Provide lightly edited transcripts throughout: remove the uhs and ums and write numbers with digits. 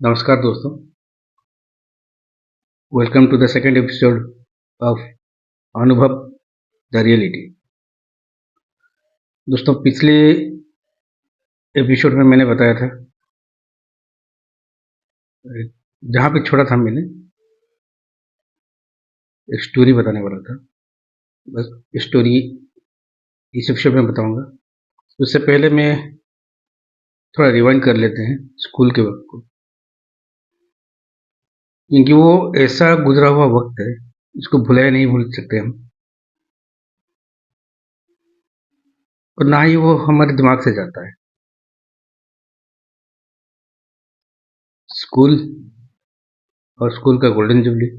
नमस्कार दोस्तों, welcome to the second episode of Anubhav the reality. दोस्तों, पिछले एपिसोड में मैंने बताया था, जहाँ पे छोड़ा था मैंने एक स्टोरी बताने वाला था। बस स्टोरी इस एपिसोड में बताऊंगा। उससे पहले मैं थोड़ा रिवाइंड कर लेते हैं स्कूल के वक्त को, क्योंकि वो ऐसा गुजरा हुआ वक्त है इसको भुलाया नहीं भूल सकते हम, और ना ही वो हमारे दिमाग से जाता है। स्कूल और स्कूल का गोल्डन जुबली,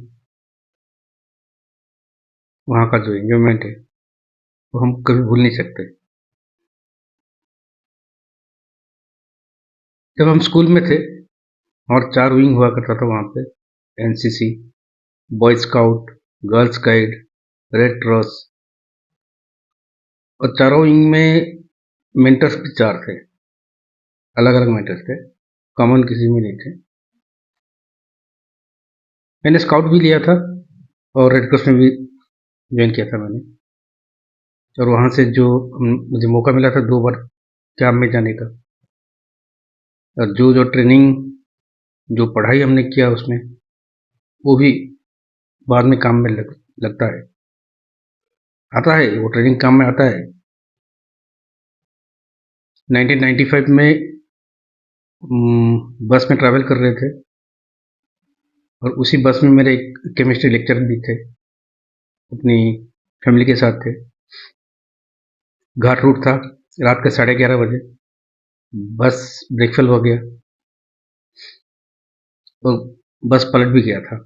वहाँ का जो एंजॉयमेंट है वो हम कभी भूल नहीं सकते। जब हम स्कूल में थे और 4 विंग हुआ करता था वहाँ पे, NCC, boy scout, girls guide, red cross, और चारों विंग में मेंटर्स भी 4 थे। अलग अलग मेंटर्स थे, कॉमन किसी में नहीं थे। मैंने स्काउट भी लिया था और रेड क्रॉस में भी ज्वाइन किया था मैंने। और वहाँ से जो मुझे मौका मिला था 2 बार कैंप में जाने का, और जो जो ट्रेनिंग, जो पढ़ाई हमने किया उसमें, वो भी बाद में काम में लगता है, आता है, वो ट्रेनिंग काम में आता है। 1995 में बस में ट्रैवल कर रहे थे, और उसी बस में मेरे एक केमिस्ट्री लेक्चर भी थे, अपनी फैमिली के साथ थे। घाट रूट था, रात के 11:30 बजे बस ब्रेकफेल हो गया और बस पलट भी गया था।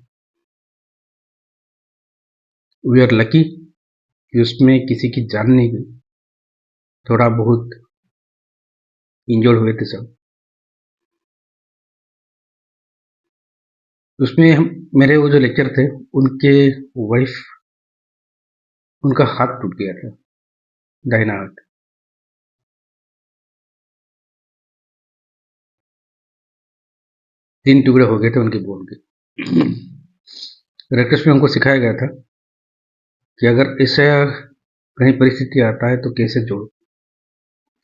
वी आर लकी कि उसमें किसी की जान नहीं गई, थोड़ा बहुत इंजर्ड हुए थे सब। उसमें हम, मेरे वो जो लेक्चर थे, उनके वाइफ, उनका हाथ टूट गया था, दाहिना हाथ। 3 टुकड़े हो गए थे उनके बोन के। रेड में हमको सिखाया गया था कि अगर ऐसा कहीं परिस्थिति आता है तो कैसे जोड़ो।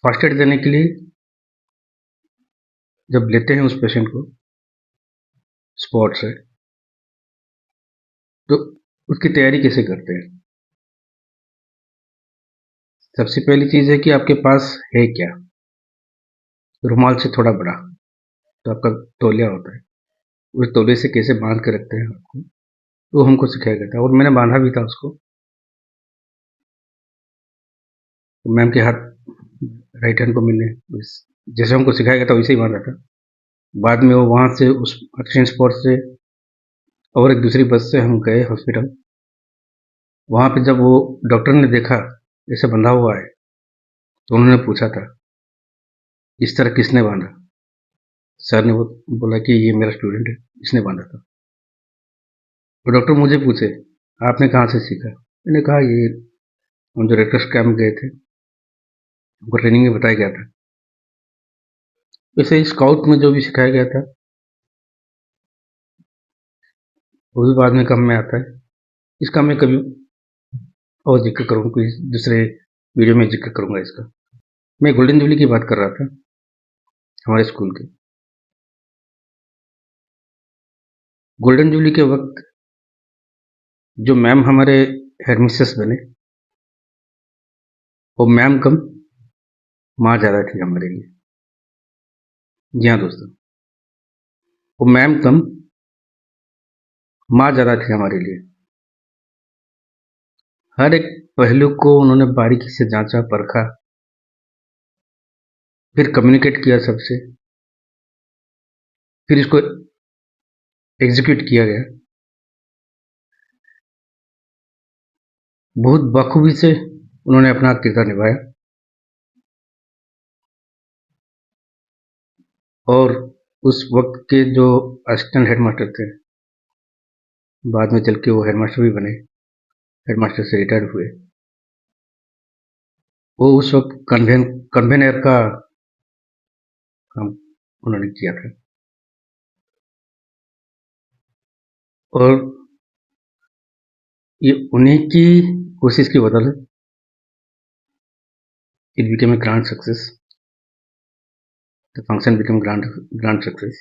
फर्स्ट एड देने के लिए जब लेते हैं उस पेशेंट को स्पॉट से, तो उसकी तैयारी कैसे करते हैं। सबसे पहली चीज़ है कि आपके पास है क्या। रुमाल से थोड़ा बड़ा तो आपका तौलिया होता है, उस तौलिए से कैसे बांध के रखते हैं आपको, वो हमको सिखाया गया था, और मैंने बांधा भी था उसको। तो मैम के हाथ, राइट हैंड को मैंने जैसे हमको सिखाया गया था वैसे ही बांधा था। बाद में वो वहाँ से उस एक्शन स्पॉट से और एक दूसरी बस से हम गए हॉस्पिटल। वहाँ पे जब वो डॉक्टर ने देखा ऐसे बंधा हुआ है, तो उन्होंने पूछा था इस तरह किसने बांधा। सर ने वो बोला कि ये मेरा स्टूडेंट है, इसने बांधा था। तो डॉक्टर मुझे पूछे आपने कहाँ से सीखा। मैंने कहा ये हम जो रेड कैंप गए थे, हमको ट्रेनिंग में बताया गया था। वैसे स्काउट में जो भी सिखाया गया था वो भी बाद में काम में आता है। इसका मैं कभी और जिक्र करूँगा, कोई दूसरे वीडियो में जिक्र करूँगा इसका। मैं गोल्डन जुबली की बात कर रहा था हमारे स्कूल के। गोल्डन जुबली के वक्त जो मैम हमारे हेडमिस्ट्रेस बने, वो मैम कम माँ ज़्यादा थी हमारे लिए। जी हाँ दोस्तों, वो मैम कम माँ ज़्यादा थी हमारे लिए। हर एक पहलू को उन्होंने बारीकी से जांचा परखा, फिर कम्युनिकेट किया सबसे, फिर इसको एग्जीक्यूट किया गया। बहुत बखूबी से उन्होंने अपना किरदार निभाया, और उस वक्त के जो असिस्टेंट हेडमास्टर थे, बाद में चल के वो हेडमास्टर भी बने, हेडमास्टर से रिटायर हुए, वो उस वक्त कन्वेनर का काम उन्होंने किया था। और ये उन्हीं की कोशिश की बदौलत it became a grand success. The function became grand success.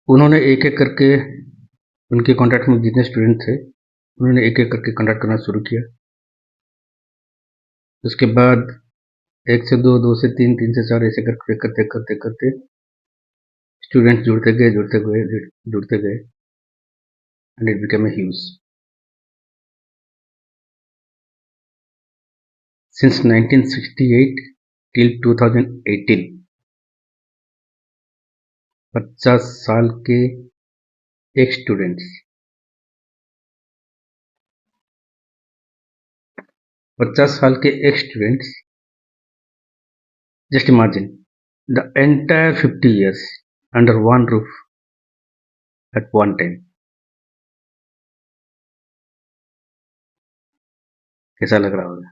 उन्होंने एक एक करके उनके कॉन्ट्रैक्ट में जितने स्टूडेंट थे उन्होंने एक एक करके कॉन्ट्रैक्ट करना शुरू किया। उसके बाद 1 से 2, 2 से 3, 3 से 4 ऐसे करते करते करते करते स्टूडेंट जुड़ते गए and it became a huge. Since 1968 till 2018 50 साल के एक स्टूडेंट्स 50 साल के एक students just imagine the entire 50 years under one roof at one time. कैसा लग रहा होगा?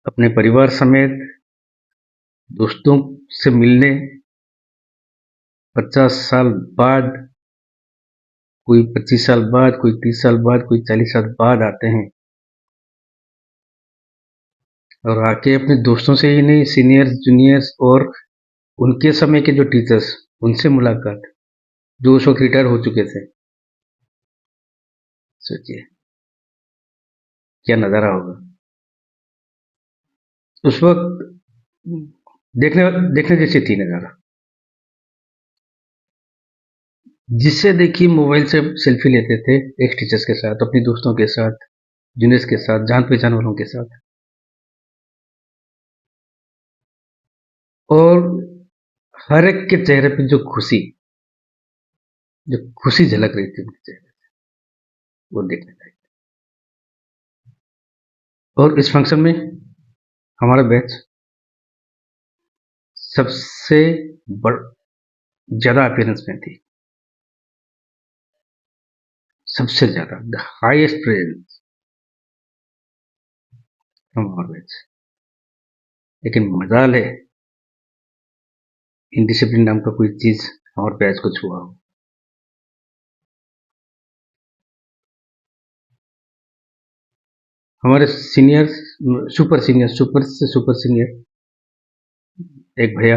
अपने परिवार समेत दोस्तों से मिलने 50 साल बाद, कोई 25 साल बाद, कोई 30 साल बाद, कोई 40 साल बाद आते हैं और आके अपने दोस्तों से ही नहीं, सीनियर्स, जूनियर्स और उनके समय के जो टीचर्स उनसे मुलाकात, जो उस वक्त रिटायर हो चुके थे। सोचिए क्या नज़ारा होगा उस वक्त। देखने देखने जैसी थी नज़ारा। जिससे देखिए मोबाइल से सेल्फी लेते थे एक टीचर्स के साथ, अपने दोस्तों के साथ, जूनियर्स के साथ, जान पहचान वालों के साथ, और हर एक के चेहरे पे जो खुशी झलक रही थी उनके चेहरे पे, वो देखने लायक। और इस फंक्शन में हमारा बैच सबसे बड़ ज्यादा अपीयरेंस में थी, सबसे ज्यादा, the highest presence from our batch. लेकिन मजाल है इनडिसिप्लिन नाम का कोई चीज हमारे बैच को छुआ हो। हमारे सीनियर्स, सुपर से सुपर सीनियर एक भैया,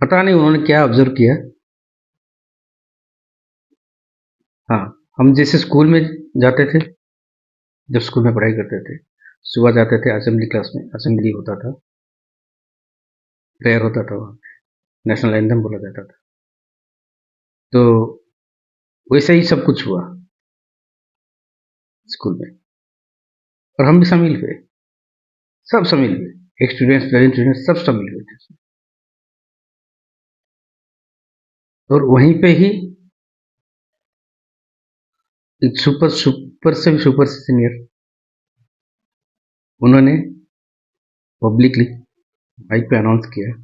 पता नहीं उन्होंने क्या ऑब्जर्व किया। हाँ, हम जैसे स्कूल में जाते थे, जब स्कूल में पढ़ाई करते थे, सुबह जाते थे असेंबली क्लास में, असेंबली होता था, प्रेयर होता था, वहाँ नेशनल एंथम बोला जाता था। तो वैसे ही सब कुछ हुआ स्कूल में और हम भी शामिल हुए, सब शामिल हुए, एक स्टूडेंट्स, प्रेजेंट स्टूडेंट्स सब शामिल हुए थे उसमें। और वहीं पे ही एक सुपर से भी सुपर सीनियर, उन्होंने पब्लिकली माइक पे अनाउंस किया,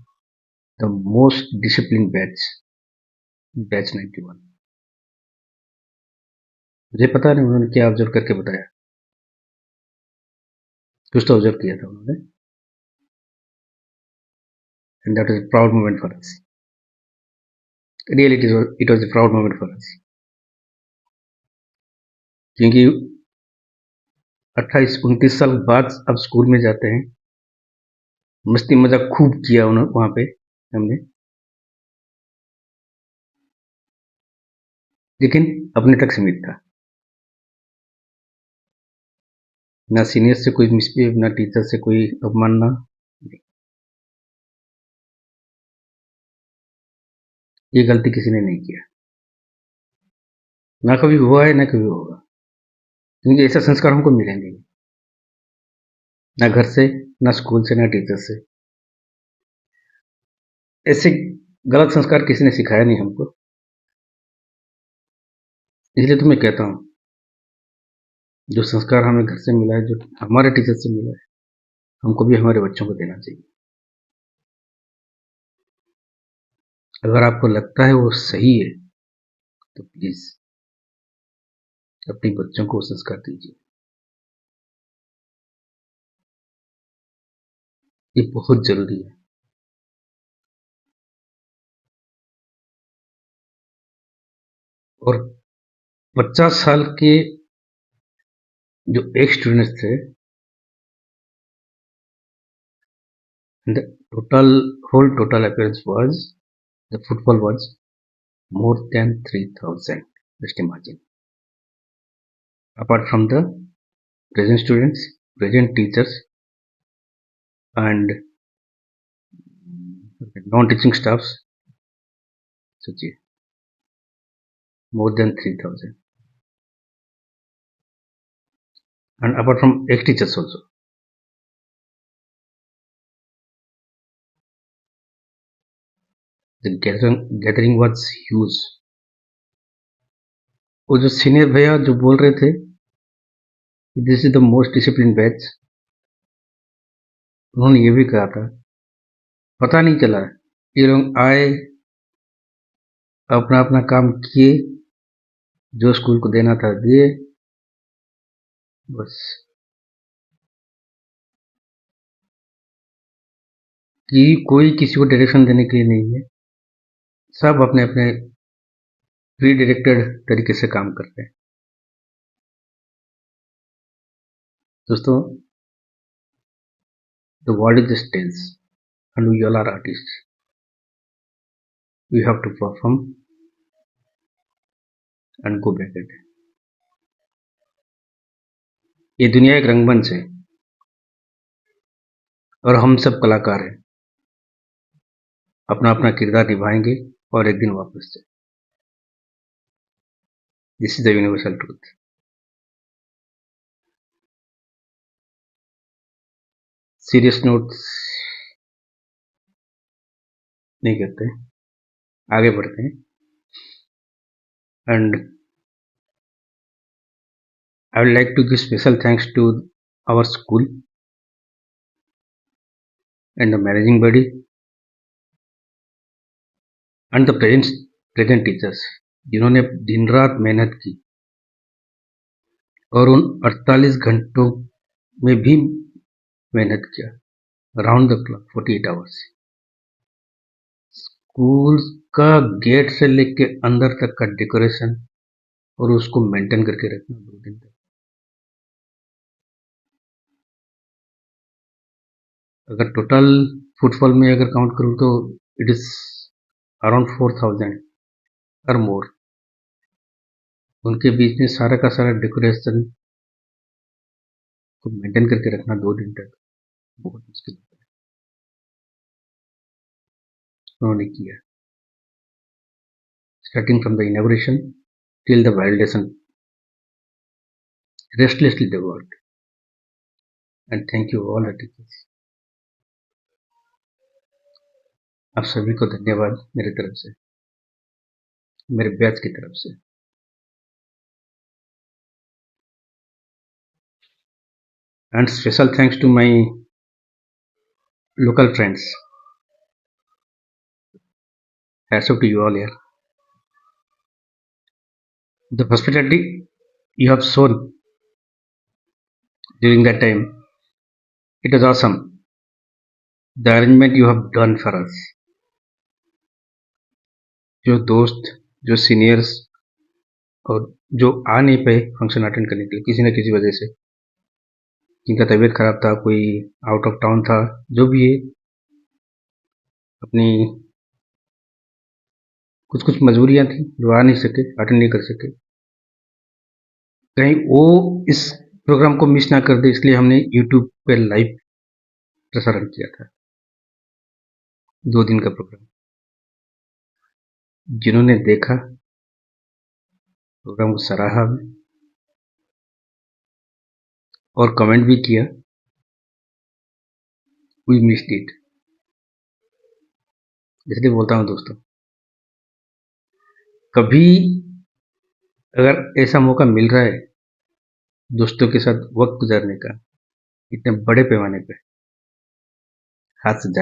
द मोस्ट डिसिप्लिन बैच 91। मुझे पता नहीं उन्होंने क्या ऑब्जर्व करके बताया, कुछ तो ऑब्जर्व किया था उन्होंने, and that is proud moment for us. Really it was a proud moment for us, क्योंकि 28-29 साल बाद अब स्कूल में जाते हैं, मस्ती मजाक खूब किया उन्होंने वहाँ पे हमने, लेकिन अपने तक सीमित था। ना सीनियर से कोई मिसबिहेव, ना टीचर से कोई अवमानना, ये गलती किसी ने नहीं किया, ना कभी हुआ है ना कभी होगा, क्योंकि ऐसे संस्कार हमको मिलेंगे ना घर से, ना स्कूल से, ना टीचर से। ऐसे गलत संस्कार किसी ने सिखाया नहीं हमको। इसलिए तो मैं कहता हूँ, जो संस्कार हमें घर से मिला है, जो हमारे टीचर से मिला है, हमको भी हमारे बच्चों को देना चाहिए। अगर आपको लगता है वो सही है तो प्लीज अपने बच्चों को संस्कार दीजिए। ये बहुत जरूरी है। और 50 साल के जो एक्स स्टूडेंट्स थे, the total appearance was, the footfall was more than 3,000. Just imagine. Apart from the present students, present teachers, and non-teaching staffs, sochiye, more than 3,000. And apart from ex-teachers also, the gathering was huge. वो जो senior भैया जो बोल रहे थे, this is the most discipline batch, उन्होंने ये भी कहा था, पता नहीं चला, ये लोग आए, अपना अपना काम किए, जो स्कूल को देना था दिए, बस। कि कोई किसी को डायरेक्शन देने के लिए नहीं है, सब अपने अपने प्री डायरेक्टेड तरीके से काम करते हैं। दोस्तों, the world is the stage and we all are artist, we have to perform and go back it. ये दुनिया एक रंगमंच है और हम सब कलाकार हैं, अपना अपना किरदार निभाएंगे और एक दिन वापस से। This is the universal truth. Serious notes नहीं करते, आगे बढ़ते हैं। And I would like to give special thanks to our school and the managing body and the present teachers, जिन्होंने दिन रात मेहनत की और उन 48 घंटों में भी मेहनत किया, round the clock 48 hours. School का गेट से लेके अंदर तक का डेकोरेशन और उसको मेंटेन करके रखना 2 दिन तक। अगर टोटल फुटफॉल में अगर काउंट करूँ तो इट इज अराउंड 4,000 और मोर। उनके बीच में सारा का सारा डेकोरेशन को मेंटेन करके रखना 2 दिन तक बहुत मुश्किल होता है, उन्होंने किया। Starting from the inauguration till the validation, restlessly they work. And thank you all the teachers. आप सभी को धन्यवाद मेरी तरफ से, मेरे बैच की तरफ से। And special thanks to my local friends. Hats off to you all here. The hospitality you have shown during that time, it was awesome. The arrangement you have done for us. जो दोस्त, जो seniors और जो आ नहीं पाए function attend करने के लिए किसी न किसी वजह से, जिनका तबीयत खराब था, कोई आउट ऑफ टाउन था, जो भी है, अपनी कुछ कुछ मजबूरियां थी जो आ नहीं सके, अटेंड नहीं कर सके, कहीं वो इस प्रोग्राम को मिस ना कर दे, इसलिए हमने यूट्यूब पे लाइव प्रसारण किया था 2 दिन का प्रोग्राम। जिन्होंने देखा प्रोग्राम को सराहा भी और कमेंट भी किया, वी मिस्ड इट। इसलिए बोलता हूँ दोस्तों, कभी अगर ऐसा मौका मिल रहा है दोस्तों के साथ वक्त गुजारने का इतने बड़े पैमाने पे, हाथ से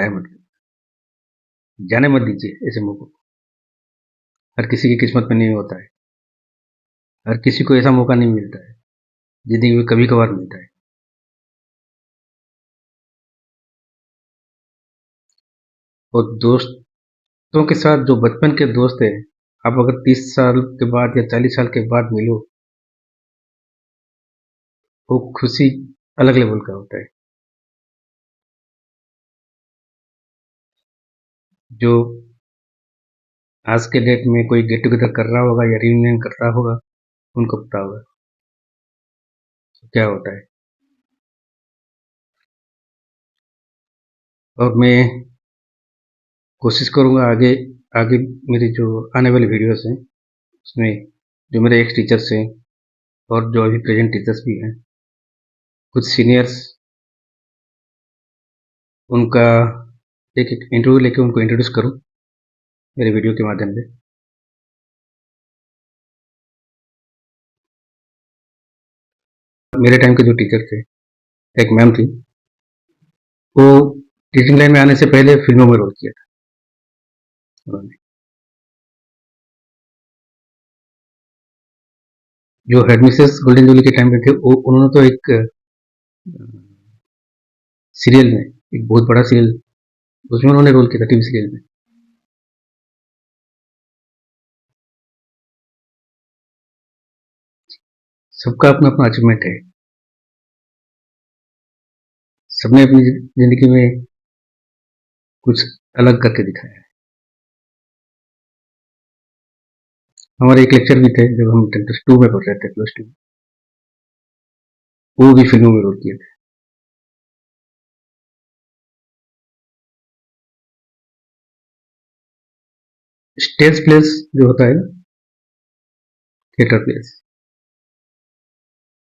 जाने मत दीजिए ऐसे मौकों को। हर किसी की किस्मत में नहीं होता है, हर किसी को ऐसा मौका नहीं मिलता है, जिंदगी में कभी कभार मिलता है। और दोस्तों के साथ जो बचपन के दोस्त हैं, आप अगर 30 साल के बाद या 40 साल के बाद मिलो, वो खुशी अलग लेवल का होता है। जो आज के डेट में कोई गेट टुगेदर कर रहा होगा या रियूनियन कर रहा होगा, उनको पता होगा क्या होता है। और मैं कोशिश करूँगा आगे आगे मेरी जो आने वाली वीडियोस हैं, उसमें जो मेरे एक्स टीचर्स हैं और जो अभी प्रेजेंट टीचर्स भी हैं, कुछ सीनियर्स, उनका एक एक इंटरव्यू लेके उनको इंट्रोड्यूस करूँ मेरे वीडियो के माध्यम से। मेरे टाइम के जो टीचर थे, एक मैम थी, वो टीचिंग लाइन में आने से पहले फिल्मों में रोल किया था उन्होंने। जो हेडमिसेस गोल्डन जुबली के टाइम पे थे, वो उन्होंने तो एक सीरियल में, एक बहुत बड़ा सीरियल, उसमें उन्होंने रोल किया था, टीवी सीरियल में। सबका अपना अपना अचीवमेंट है, सबने अपनी जिंदगी में कुछ अलग करके दिखाया है। हमारे एक लेक्चर भी थे जब हम +2 में पढ़ रहे थे, +2, वो भी फिल्मों में रोल किए थे। स्टेज प्लेस जो होता है ना, थिएटर प्लेस,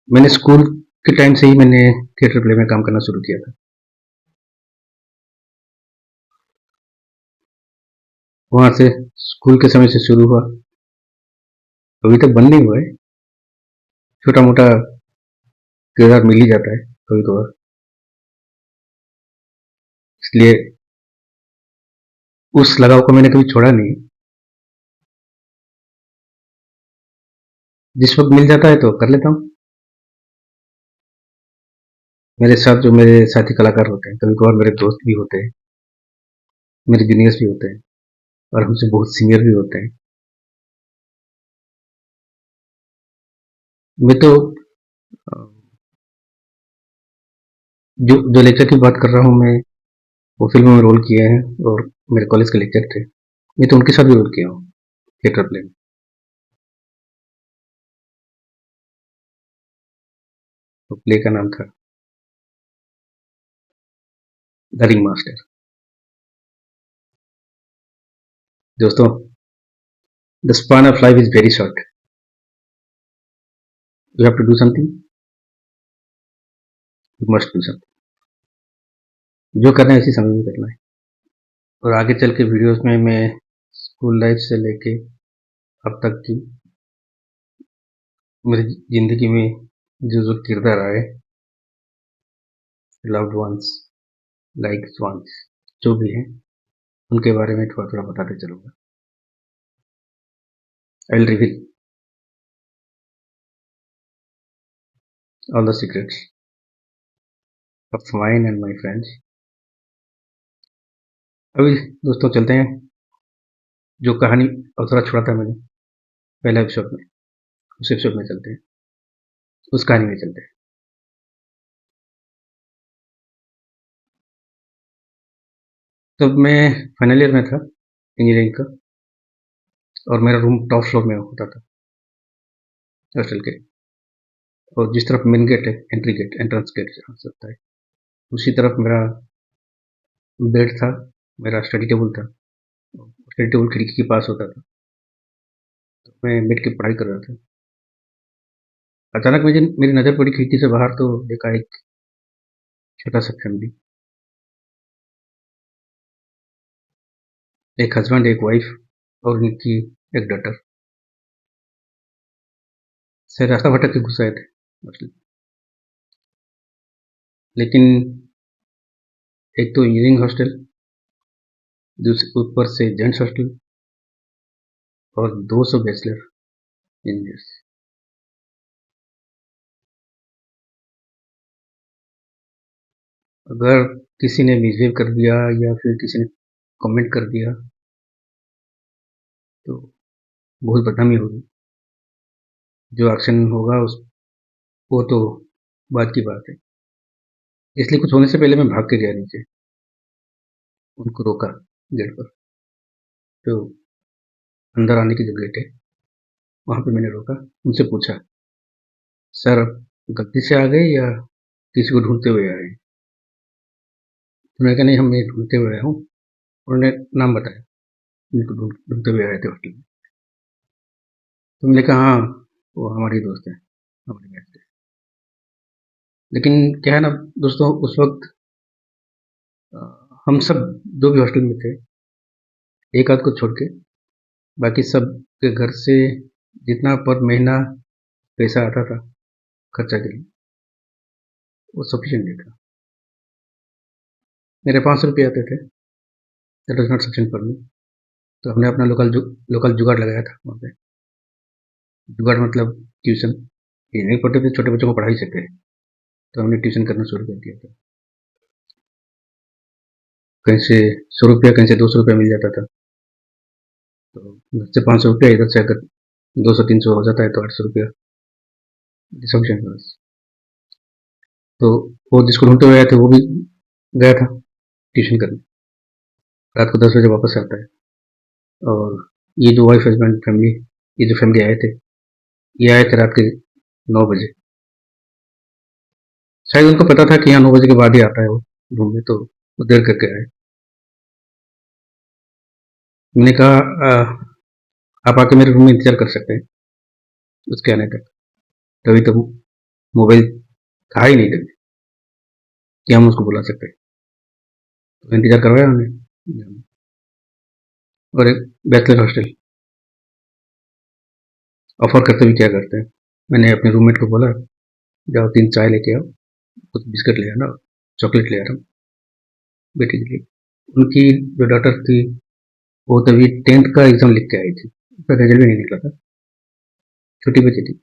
मैंने स्कूल के टाइम से ही मैंने थिएटर प्ले में काम करना शुरू किया था। वहां से स्कूल के समय से शुरू हुआ, अभी तक बंद नहीं हुआ है, छोटा मोटा किरदार मिल ही जाता है कभी कभार, इसलिए उस लगाव को मैंने कभी छोड़ा नहीं। जिस वक्त मिल जाता है तो कर लेता हूँ। मेरे साथ जो मेरे साथी कलाकार होते हैं, कभी कभार मेरे दोस्त भी होते हैं, मेरे जूनियर्स भी होते हैं और हमसे बहुत सीनियर भी होते हैं। मैं तो जो जो लेक्चर की बात कर रहा हूँ मैं, वो फिल्मों में रोल किए हैं और मेरे कॉलेज के लेक्चर थे, मैं तो उनके साथ भी रोल किया हूँ थिएटर प्ले में। तो प्ले का नाम था द रिंग मास्टर। दोस्तों, the span of life is very short, you have to do something, you must do something. जो करना है इसी समय में करना है। और आगे चल के वीडियोस में मैं स्कूल लाइफ से लेके अब तक की मेरी ज़िंदगी में जो जो किरदार आए, लव्ड वंस, लाइक्ड वंस, जो भी हैं, उनके बारे में थोड़ा थोड़ा बताते चलूँगा। I will reveal all the secrets of mine and my friends. अभी दोस्तों चलते हैं, जो कहानी अधूरा छोड़ा था मैंने पहले एपिसोड में, उस एपिसोड में चलते हैं, उस कहानी में चलते हैं। तब मैं फाइनल ईयर में था इंजीनियरिंग का, और मेरा रूम टॉप फ्लोर में होता था हॉस्टल के, और जिस तरफ मेन गेट है, एंट्री गेट, एंट्रेंस गेट जहाँ से होता है, उसी तरफ मेरा बेड था, मेरा स्टडी टेबल था, स्टडी टेबल खिड़की के पास होता था, तो मैं बैठ के पढ़ाई कर रहा था। अचानक मुझे मेरी नज़र पड़ी खिड़की से बाहर, तो देखा एक छोटा सा फैमिली, एक हस्बैंड, एक वाइफ और उनकी एक डॉटर, शायद रास्ता भटक के घुस आए थे mostly। लेकिन एक तो इंजीनियरिंग हॉस्टल, दूसरे ऊपर से जेंट्स हॉस्टल, और 200 बैचलर इंजीनियर्स। अगर किसी ने मिसबिहेव कर दिया या फिर किसी ने कमेंट कर दिया, तो बहुत बदनामी होगी, जो एक्शन होगा उस वो तो बात की बात है। इसलिए कुछ होने से पहले मैं भाग के गया नीचे, उनको रोका गेट पर, तो अंदर आने की जो गेट है वहाँ पे मैंने रोका, उनसे पूछा, सर गलती से आ गए या किसी को ढूंढते हुए आए? उन्होंने कहा नहीं, हम ये ढूंढते हुए आए हूँ। उन्होंने नाम बताया, जिनको ढूंढते हुए आए थे होटल में। तो मैंने कहा हाँ, वो हमारी दोस्त है, हमारी बैच के। लेकिन क्या है ना दोस्तों, उस वक्त हम सब जो भी हॉस्टल में थे, एक आध को छोड़ के बाकी सब के घर से जितना पर महीना पैसा आता था खर्चा के लिए, वो सफिशिएंट नहीं था। मेरे 500 रुपये आते थे, that was not sufficient for me. तो हमने अपना लोकल जुगाड़ लगाया था वहाँ पे। जुगाड़ मतलब ट्यूशन। ये नहीं पढ़ते थे, छोटे बच्चों को पढ़ा ही सकते हैं, तो हमने ट्यूशन करना शुरू कर दिया था। कहीं से 100 रुपया, कहीं से 200 रुपया मिल जाता था। तो घर से 500 रुपया, इधर से अगर 200-300 हो जाता है तो 800 रुपया सफिशिएंट बस। तो वो जिसको ढूंढते हुए आए थे वो भी गया था ट्यूशन करने। रात को 10 बजे वापस आता है। और ये जो वाइफ हस्बैंड फैमिली, ये जो फैमिली आए थे, ये आए थे रात के 9 बजे। शायद उनको पता था कि यहाँ 9 बजे के बाद ही आता है वो ढूंढने, तो वो देर करके आए। मैंने कहा आप आके मेरे रूम में इंतजार कर सकते हैं उसके आने तक। तभी तो मोबाइल था ही नहीं तभी कि हम उसको बुला सकते हैं। तो इंतजार करवाया हमने। और एक बैचलर हॉस्टल ऑफर करते भी क्या करते हैं, मैंने अपने रूममेट को बोला, जाओ 3 चाय लेके आओ, कुछ बिस्किट ले आना, चॉकलेट ले आना बेटी के लिए। उनकी जो डॉटर थी वो तभी 10th का एग्जाम लिख के आई थी, उसका रिजल्ट भी नहीं निकला था, छोटी बच्ची थी,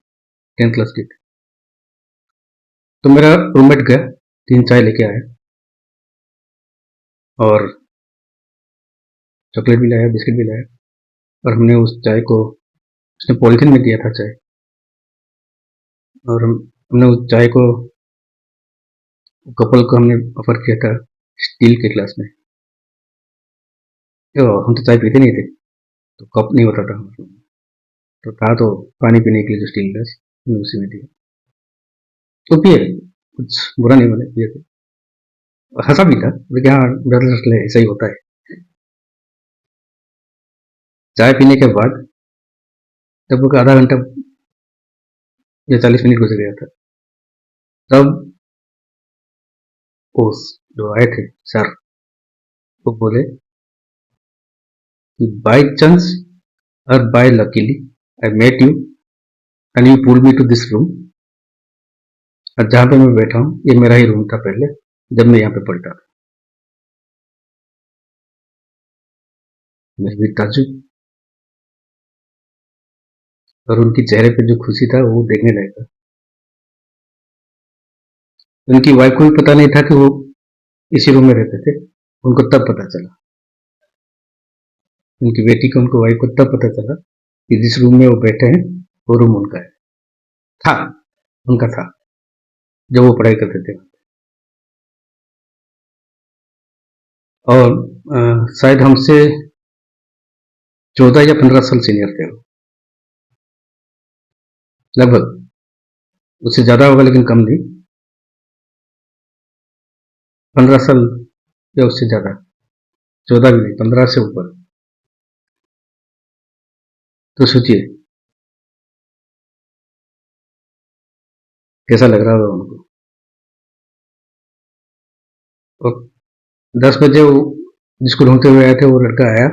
10th क्लास की थी। तो मेरा रूममेट गया, 3 चाय लेके आया और चॉकलेट भी लाया, बिस्किट भी लाया। और हमने उस चाय को, उसने पॉलिथीन में दिया था चाय, और हमने उस चाय को, कपल को हमने ऑफर किया था स्टील के ग्लास में। तो हम तो चाय पीते नहीं थे, तो कप नहीं होता था हमारे रूम में, तो था तो पानी पीने के लिए जो स्टील ग्लास, हमने उसी में दिया। तो पिए, कुछ बुरा नहीं बोले, पिए थे। और हंसा भी था, लेकिन हाँ ब्रदर्स हॉस्टल है, ऐसा ही होता है। चाय पीने के बाद लगभग आधा घंटा या 40 मिनट गुजर गया था। तब उस जो आए थे सर, वो बोले कि बाय चांस और by luckily I met you and you pull me to this room. और जहाँ पे मैं बैठा हूँ ये मेरा ही रूम था पहले, जब मैं यहाँ पे पढ़ता था। मैं भी ताजुब, और उनके चेहरे पे जो खुशी था वो देखने लायक था। उनकी वाइफ को भी पता नहीं था कि वो इसी रूम में रहते थे, उनको तब पता चला। उनकी बेटी को, उनको वाइफ को तब पता चला कि जिस रूम में वो बैठे हैं वो रूम उनका है, था, उनका था, जब वो पढ़ाई करते थे। और शायद हमसे 14 या 15 साल सीनियर थे वो, लगभग। उससे ज्यादा होगा लेकिन कम नहीं, 15 साल या उससे ज्यादा, 14 भी नहीं, 15 से ऊपर। तो सोचिए कैसा लग रहा होगा उनको। और 10 बजे वो जिसको ढूंढते हुए आए थे वो लड़का आया,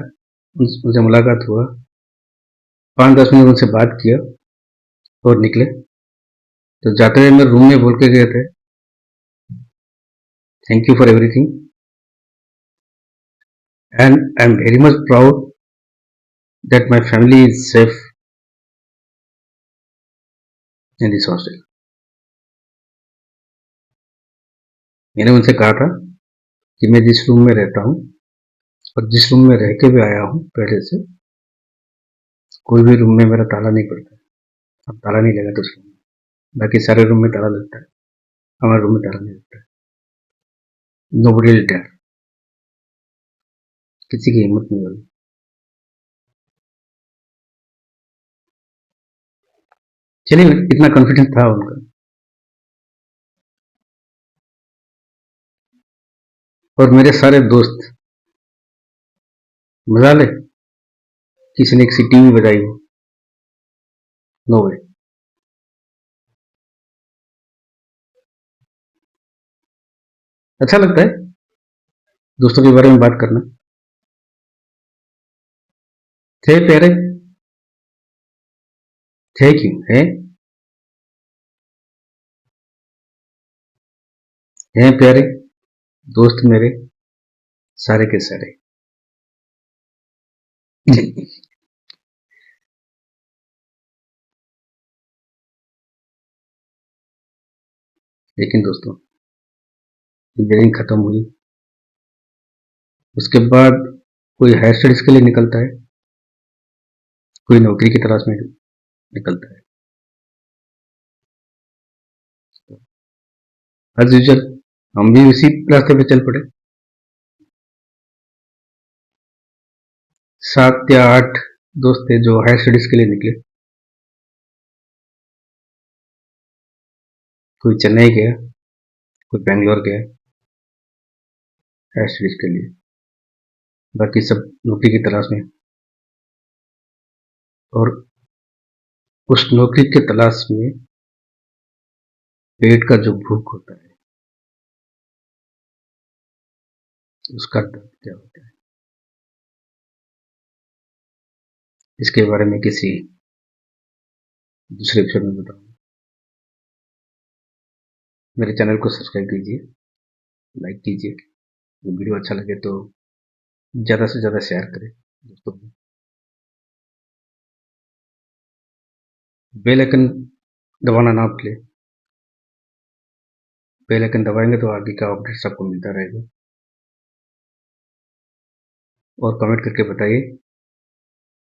उनसे मुलाकात हुआ, 5-10 मिनट उनसे बात किया और निकले। तो जाते हुए मेरे रूम में बोल के गए थे, thank you for everything and I am very much proud that my family is safe in this hostel. मैंने उनसे कहा था कि मैं जिस रूम में रहता हूँ और जिस रूम में रह के भी आया हूँ पहले से, कोई भी रूम में मेरा ताला नहीं पड़ता है। अब ताला नहीं लगा तो उस रूम में, बाकी सारे रूम में ताला लगता है, हमारे रूम में ताला नहीं लगता है। नोबडी विल डेयर, किसी की हिम्मत नहीं होगी। चलिए, इतना कॉन्फिडेंस था उनका। और मेरे सारे दोस्त, मजा ले, किसी ने एक सीटी भी बजाई हो, नो वे। अच्छा लगता है दोस्तों के बारे में बात करना। थे प्यारे, थे क्यों है, हैं प्यारे दोस्त मेरे सारे के सारे। लेकिन दोस्तों, इंजीनियरिंग खत्म हुई, उसके बाद कोई हायर स्टडीज के लिए निकलता है, कोई नौकरी की तलाश में निकलता है। एज यूजल हम भी उसी रास्ते पे चल पड़े। 7 या 8 दोस्त थे जो हायर स्टडीज के लिए निकले। कोई चेन्नई गया, कोई बेंगलोर गया हायर स्टडीज के लिए, बाकी सब नौकरी की तलाश में। और उस नौकरी की तलाश में पेट का जो भूख होता है, उसका दर्द क्या होता है, इसके बारे में किसी दूसरे एपिसोड में बताऊंगा। मेरे चैनल को सब्सक्राइब कीजिए, लाइक कीजिए, वीडियो अच्छा लगे तो ज़्यादा से ज़्यादा शेयर करें दोस्तों को। बेल आइकन दबाना ना भूलें, बेल आइकन दबाएंगे तो आगे का अपडेट्स आपको मिलता रहेगा। और कमेंट करके बताइए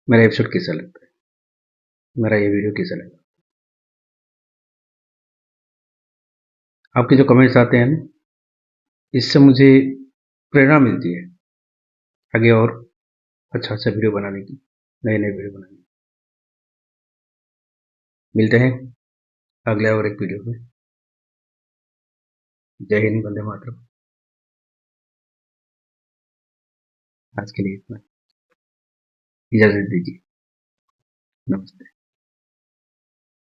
मेरा एपिसोड कैसा लगता है, मेरा ये वीडियो कैसा लगा। आपके जो कमेंट्स आते हैं ना, इससे मुझे प्रेरणा मिलती है आगे और अच्छा अच्छा वीडियो बनाने की, नए नए वीडियो बनाने की। मिलते हैं अगले और एक वीडियो में। जय हिंद, वंदे मातरम। आज के लिए इतना, इजाज़त दीजिए। नमस्ते।